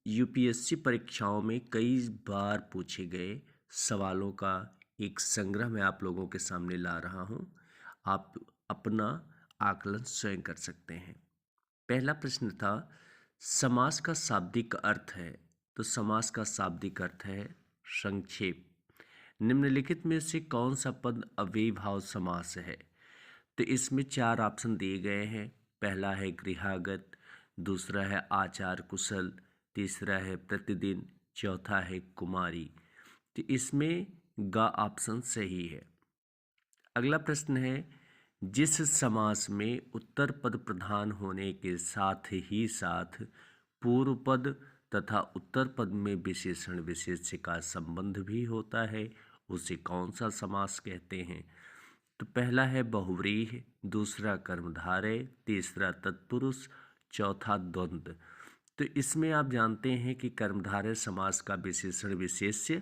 UPSC परीक्षाओं में कई बार पूछे गए सवालों का एक संग्रह मैं आप लोगों के सामने ला रहा हूँ। आप अपना आकलन स्वयं कर सकते हैं। पहला प्रश्न था, समास का शाब्दिक अर्थ है। तो समास का शाब्दिक अर्थ है संक्षेप। निम्नलिखित में से कौन सा पद अव्ययीभाव समास है? तो इसमें चार ऑप्शन दिए गए हैं। पहला है गृहागत, दूसरा है आचार कुशल, तीसरा है प्रतिदिन, चौथा है कुमारी। तो इसमें ग ऑप्शन सही है। अगला प्रश्न है, जिस समास में उत्तर पद प्रधान होने के साथ ही साथ पूर्व पद तथा उत्तर पद में विशेषण विशेष्य का संबंध भी होता है, उसे कौन सा समास कहते हैं? तो पहला है बहुव्रीहि, दूसरा कर्मधारय, तीसरा तत्पुरुष, चौथा द्वंद्व। तो इसमें आप जानते हैं कि कर्मधारय समास का विशेषण विशेष्य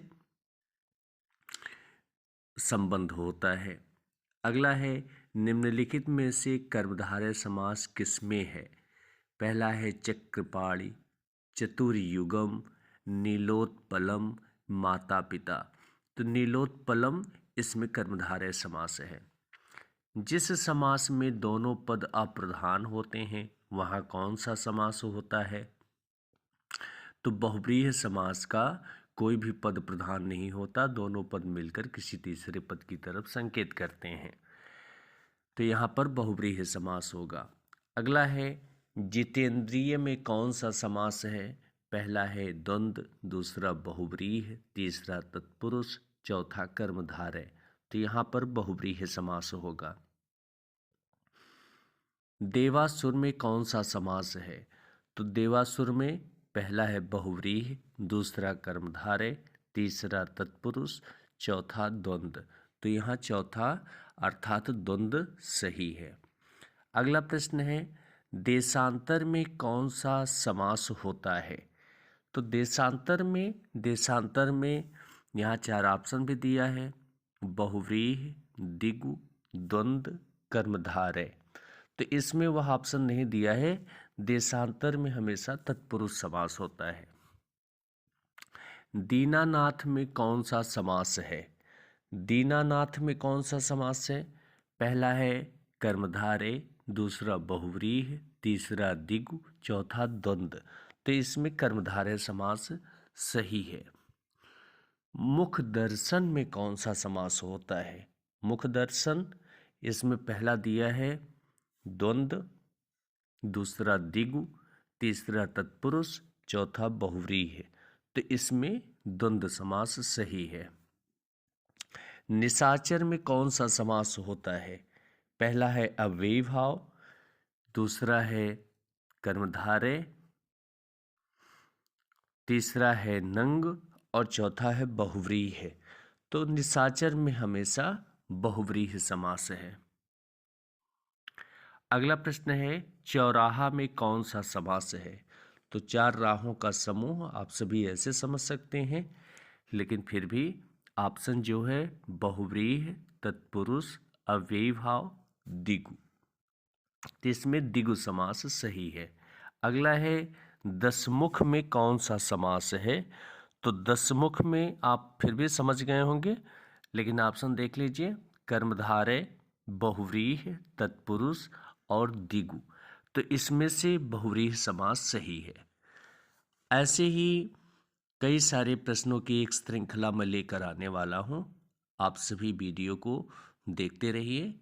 संबंध होता है। अगला है, निम्नलिखित में से कर्मधारय समास किसमें है? पहला है चक्रपाणि, चतुर्युगम, नीलोत्पलम, माता पिता। तो नीलोत्पलम इसमें कर्मधारय समास है। जिस समास में दोनों पद अप्रधान होते हैं वहाँ कौन सा समास होता है? तो बहुव्रीहि समास का कोई भी पद प्रधान नहीं होता, दोनों पद मिलकर किसी तीसरे पद की तरफ संकेत करते हैं। तो यहाँ पर बहुव्रीहि समास होगा। अगला है, जितेंद्रिय में कौन सा समास है? पहला है द्वंद्व, दूसरा बहुव्रीहि, तीसरा तत्पुरुष, चौथा कर्मधारय। तो यहाँ पर बहुव्रीहि समास होगा। देवासुर में कौन सा समास है? तो देवासुर में पहला है बहुव्रीहि, दूसरा कर्मधारय, तीसरा तत्पुरुष, चौथा द्वंद्व। तो यहाँ चौथा अर्थात द्वंद्व सही है। अगला प्रश्न है, देशांतर में कौन सा समास होता है? तो देशांतर में यहाँ चार ऑप्शन भी दिया है, बहुव्रीहि, दिगु, द्वंद्व, कर्मधारय। तो इसमें वह ऑप्शन नहीं दिया है। देशांतर में हमेशा तत्पुरुष समास होता है। दीनानाथ में कौन सा समास है? दीनानाथ में कौन सा समास है? पहला है कर्मधारय, दूसरा बहुव्रीहि, तीसरा दिगु, चौथा द्वंद्व। तो इसमें कर्मधारय समास सही है। मुख दर्शन में कौन सा समास होता है? मुख दर्शन इसमें पहला दिया है द्वंद्व, दूसरा दिगु, तीसरा तत्पुरुष, चौथा बहुव्रीहि। तो इसमें द्वंद्व समास सही है। निशाचर में कौन सा समास होता है? पहला है अव्ययीभाव, दूसरा है कर्मधारय, तीसरा है नंग और चौथा है बहुव्रीहि। तो निशाचर में हमेशा बहुव्रीहि समास है। अगला प्रश्न है, चौराहा में कौन सा समास है? तो चार राहों का समूह आप सभी ऐसे समझ सकते हैं, लेकिन फिर भी ऑप्शन जो है बहुव्रीहि, तत्पुरुष, अव्ययीभाव, दिगु। तो इसमें दिगु समास सही है। अगला है, दसमुख में कौन सा समास है? तो दसमुख में आप फिर भी समझ गए होंगे, लेकिन ऑप्शन देख लीजिए, कर्मधारय, बहुव्रीहि, तत्पुरुष और दिगु। तो इसमें से बहुव्रीहि समास सही है। ऐसे ही कई सारे प्रश्नों की एक श्रृंखला मैं लेकर आने वाला हूँ। आप सभी वीडियो को देखते रहिए